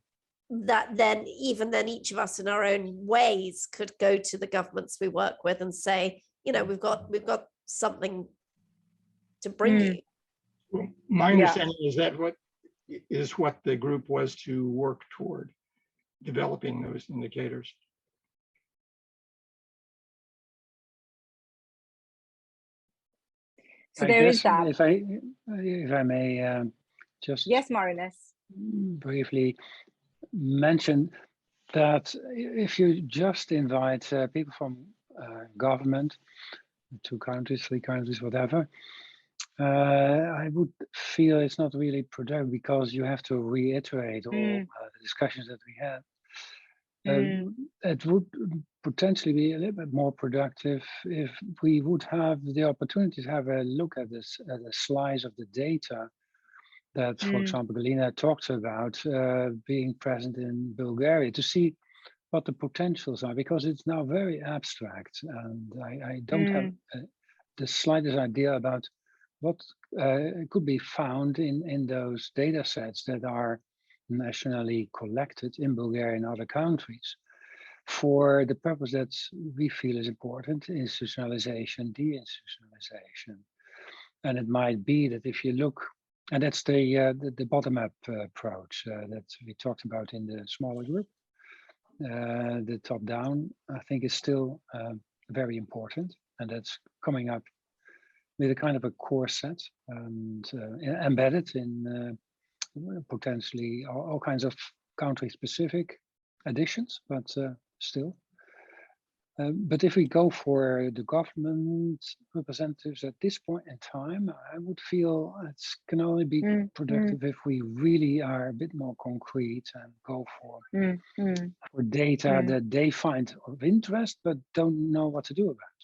that then even then each of us in our own ways could go to the governments we work with and say, you know, we've got something to bring you. Well, my understanding is that what the group was to work toward, developing those indicators. So there is that. If I may just yes, Marinus, briefly mention that if you just invite people from government, 2 countries, 3 countries, whatever, I would feel it's not really productive, because you have to reiterate all the discussions that we had. It would potentially be a little bit more productive if we would have the opportunity to have a look at this, at a slice of the data that, for example, Galina talked about being present in Bulgaria, to see what the potentials are, because it's now very abstract, and I don't have the slightest idea about what could be found in those data sets that are nationally collected in Bulgaria and other countries for the purpose that we feel is important: institutionalization, deinstitutionalization. And it might be that if you look, and that's the bottom-up approach that we talked about in the smaller group, the top-down, I think, is still very important, and that's coming up with a kind of a core set and embedded in potentially all kinds of country-specific additions, but still. But if we go for the government representatives at this point in time, I would feel it can only be productive if we really are a bit more concrete and go for data that they find of interest but don't know what to do about.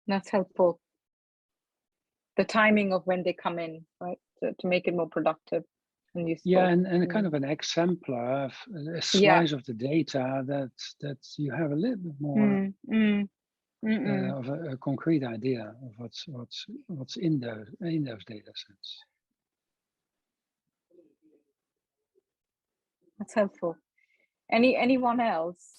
That's helpful. The timing of when they come in, right, to make it more productive and useful. Yeah, and kind of an exemplar of a slice of the data that you have a little bit more of a concrete idea of what's in those data sets. That's helpful. Anyone else?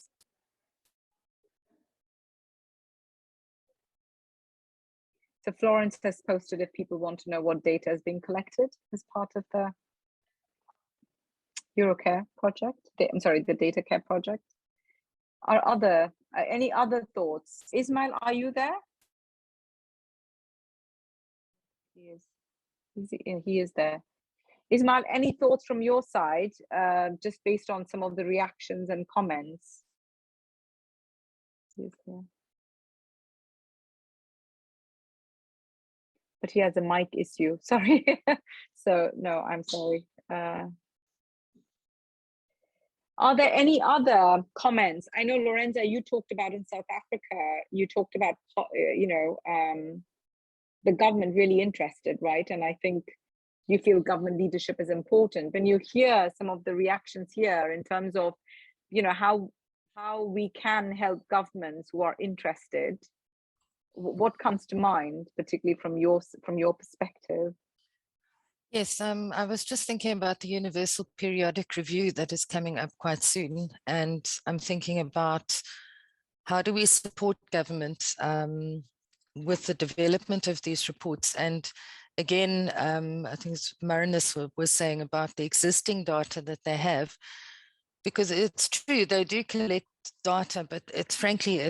So Florence has posted if people want to know what data is being collected as part of the Eurocare project. I'm sorry, the Data Care project. Are any other thoughts? Ismail, are you there? He is there. Ismail, any thoughts from your side, just based on some of the reactions and comments? He is there. but he has a mic issue. Sorry. So no, I'm sorry. Are there any other comments? I know, Lorenza, you talked about in South Africa, you talked about, the government really interested, right? And I think you feel government leadership is important. When you hear some of the reactions here in terms of, how we can help governments who are interested, what comes to mind, particularly from your perspective? Yes, I was just thinking about the Universal Periodic Review that is coming up quite soon. And I'm thinking about how do we support government with the development of these reports. And again, I think Marinus was saying about the existing data that they have, because it's true, they do collect data, but frankly,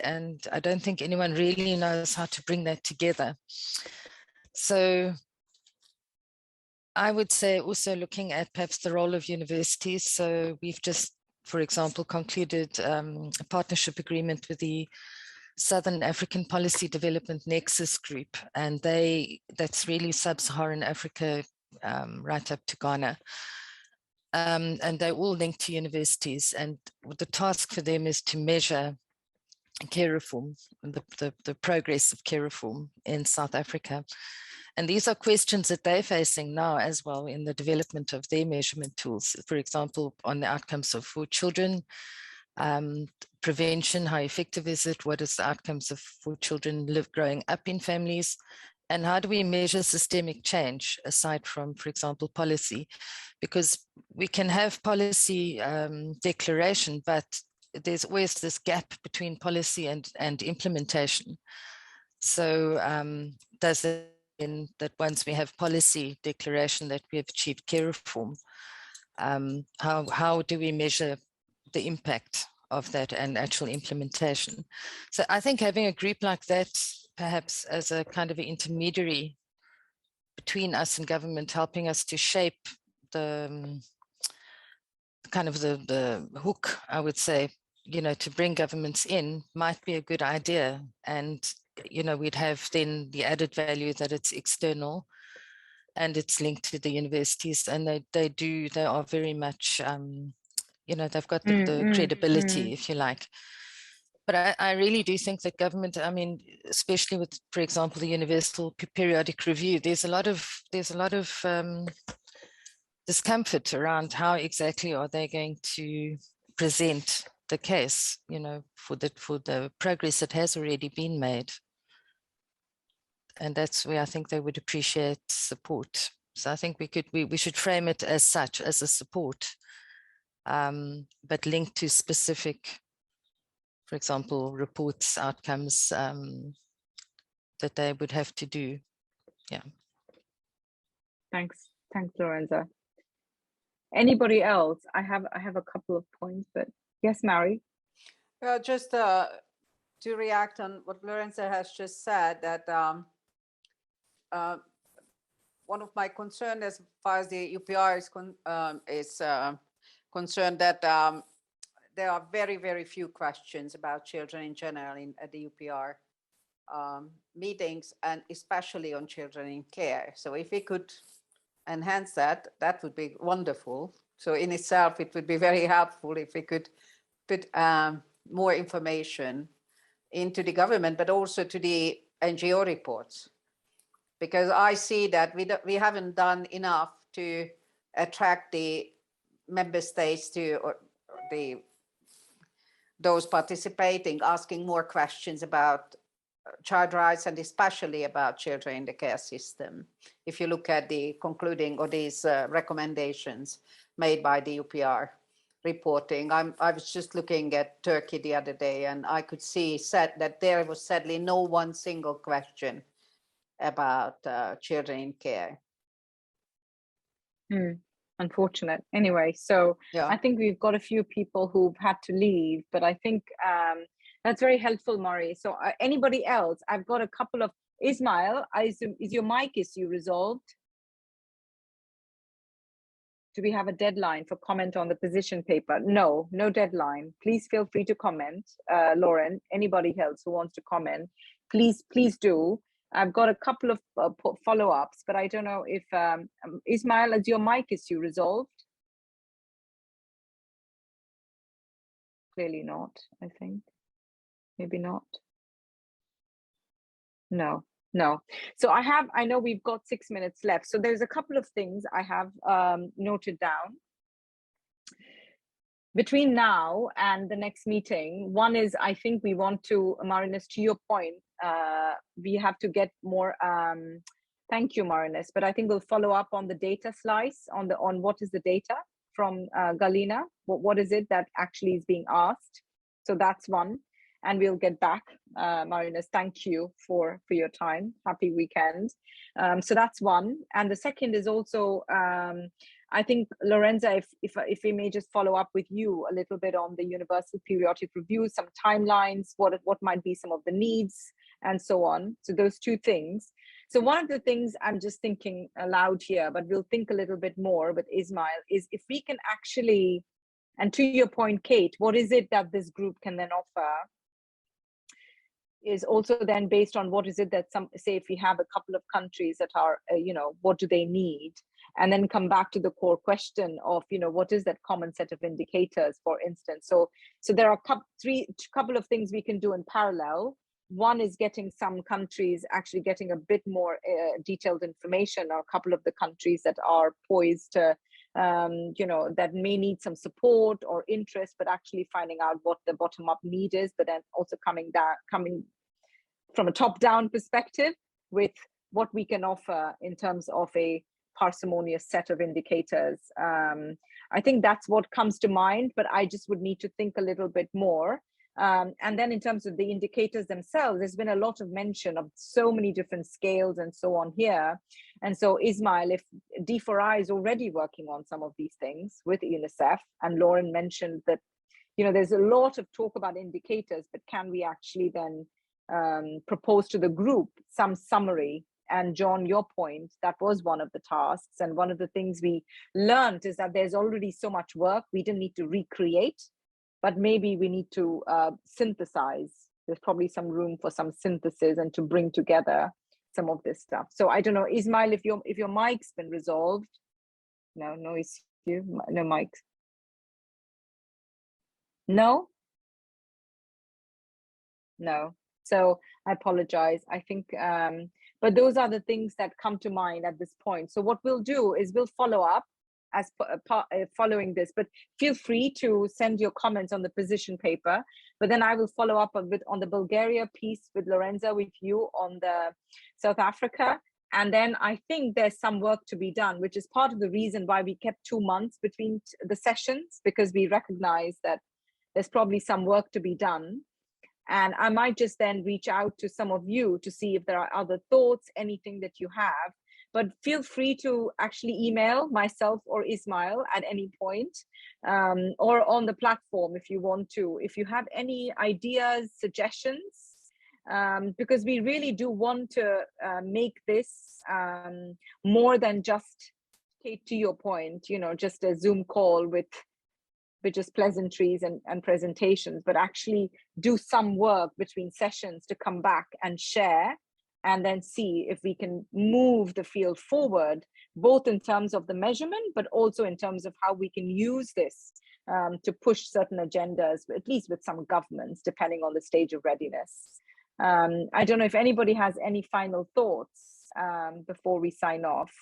and I don't think anyone really knows how to bring that together. So I would say also looking at perhaps the role of universities. So we've just, for example, concluded a partnership agreement with the Southern African Policy Development Nexus Group, and that's really sub-Saharan Africa right up to Ghana. And they're all linked to universities, and the task for them is to measure care reform, the progress of care reform in South Africa. And these are questions that they're facing now as well in the development of their measurement tools. For example, on the outcomes for children, prevention, how effective is it? What is the outcomes for children growing up in families? And how do we measure systemic change aside from, for example, policy? Because we can have policy declaration, but there's always this gap between policy and implementation. So does it mean that once we have policy declaration that we have achieved care reform, how do we measure the impact of that and actual implementation? So I think having a group like that, perhaps as a kind of an intermediary between us and government, helping us to shape the kind of the hook, I would say, to bring governments in might be a good idea. And, we'd have then the added value that it's external and it's linked to the universities, and they are very much, they've got the credibility, if you like. But I really do think that government, I mean, especially with, for example, the Universal Periodic Review, there's a lot of discomfort around how exactly are they going to present the case, for the progress that has already been made. And that's where I think they would appreciate support. So I think we should frame it as such, as a support, but linked to specific, for example, reports, outcomes that they would have to do. Yeah. Thanks, Lorenza. Anybody else? I have a couple of points, but yes, Mary. Just to react on what Lorenza has just said, that one of my concerns as far as the UPR is concerned, that there are very, very few questions about children in general at the UPR meetings, and especially on children in care. So if we could enhance that, that would be wonderful. So in itself, it would be very helpful if we could put more information into the government, but also to the NGO reports. Because I see that we haven't done enough to attract the member states or those participating, asking more questions about child rights, and especially about children in the care system. If you look at the concluding or these recommendations made by the UPR reporting, I was just looking at Turkey the other day, and I could see that there was sadly no one single question about children in care. Unfortunate. Anyway, so yeah. I think we've got a few people who've had to leave, but I think that's very helpful, Maury. So anybody else? I've got a couple of, Ismail, I assume, is your mic issue resolved? Do we have a deadline for comment on the position paper? No, no deadline. Please feel free to comment. Lauren, anybody else who wants to comment, please do. I've got a couple of follow-ups, but I don't know if Ismail, is your mic issue resolved? Clearly not, I think. Maybe not. No. So I know we've got 6 minutes left. So there's a couple of things I have noted down. Between now and the next meeting, one is, I think we want to, Marinus, to your point, we have to get more, thank you, Marinus, but I think we'll follow up on the data slice, on what is the data from Galina, what is it that actually is being asked. So that's one, and we'll get back. Marinus, thank you for your time. Happy weekend. So that's one. And the second is also, I think, Lorenza, if we may just follow up with you a little bit on the Universal Periodic Review, some timelines, what might be some of the needs, and so on. So those two things. So one of the things I'm just thinking aloud here, but we'll think a little bit more with Ismail, is if we can actually, and to your point, Kate, what is it that this group can then offer? Is also then based on what is it that say if we have a couple of countries that are, what do they need? And then come back to the core question of, what is that common set of indicators, for instance? So there are couple of things we can do in parallel. One is getting some countries actually getting a bit more detailed information, or a couple of the countries that are poised to, that may need some support or interest, but actually finding out what the bottom-up need is, but then also coming from a top-down perspective with what we can offer in terms of a parsimonious set of indicators. I think that's what comes to mind, but I just would need to think a little bit more. And then in terms of the indicators themselves, there's been a lot of mention of so many different scales and so on here. And so Ismail, if D4I is already working on some of these things with UNICEF, and Lauren mentioned that, there's a lot of talk about indicators, but can we actually then propose to the group some summary? And John, your point, that was one of the tasks. And one of the things we learned is that there's already so much work we didn't need to recreate, but maybe we need to synthesize. There's probably some room for some synthesis and to bring together some of this stuff. So I don't know, Ismail, if your mic's been resolved. No issue, no mic. No. So I apologize. I think, but those are the things that come to mind at this point. So what we'll do is we'll follow up as following this, but feel free to send your comments on the position paper, but then I will follow up on the Bulgaria piece with Lorenza, with you on the South Africa. And then I think there's some work to be done, which is part of the reason why we kept 2 months between the sessions, because we recognize that there's probably some work to be done. And I might just then reach out to some of you to see if there are other thoughts, anything that you have. But feel free to actually email myself or Ismail at any point, or on the platform if you want to. If you have any ideas, suggestions, because we really do want to make this more than just, Kate, to your point, just a Zoom call with just pleasantries and presentations, but actually do some work between sessions to come back and share, and then see if we can move the field forward, both in terms of the measurement, but also in terms of how we can use this to push certain agendas, at least with some governments, depending on the stage of readiness. I don't know if anybody has any final thoughts before we sign off.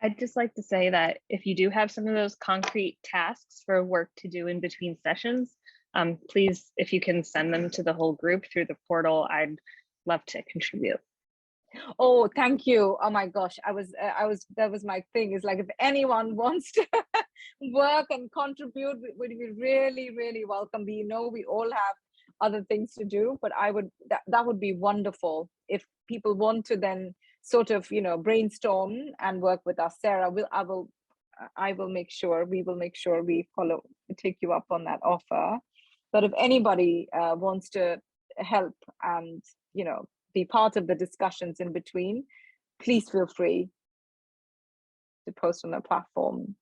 I'd just like to say that if you do have some of those concrete tasks for work to do in between sessions, please, if you can send them to the whole group through the portal, I'd love to contribute. Oh, thank you. Oh my gosh, that was my thing, is like, if anyone wants to work and contribute, would be really, really welcome. We know we all have other things to do, but that would be wonderful if people want to then sort of, brainstorm and work with us. Sarah, we will make sure we take you up on that offer. But if anybody wants to help and, be part of the discussions in between, please feel free. post on the platform.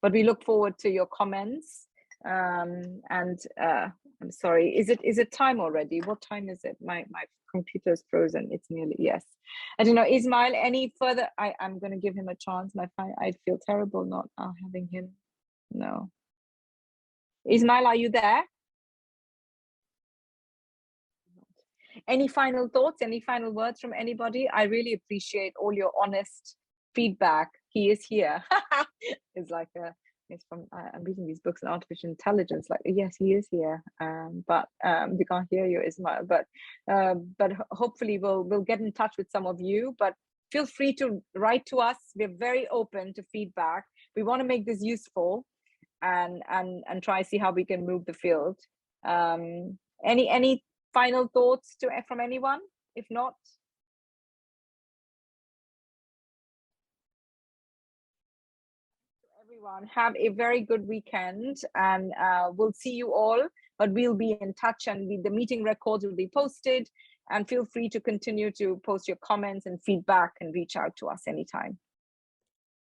But we look forward to your comments. I'm sorry, is it time already? What time is it? My computer is frozen. It's nearly, yes. I don't know, Ismail, any further? I'm going to give him a chance. I feel terrible not having him. No. Ismail, are you there? Any final thoughts, any final words from anybody? I really appreciate all your honest feedback. He is here. It's like it's from I'm reading these books on artificial intelligence, like, yes, he is here, but we can't hear you, Ismail, but hopefully we'll get in touch with some of you. But feel free to write to us. We're very open to feedback. We want to make this useful and try see how we can move the field. Any final thoughts from anyone? If not, everyone, have a very good weekend, and we'll see you all, but we'll be in touch, and the meeting records will be posted, and feel free to continue to post your comments and feedback and reach out to us anytime.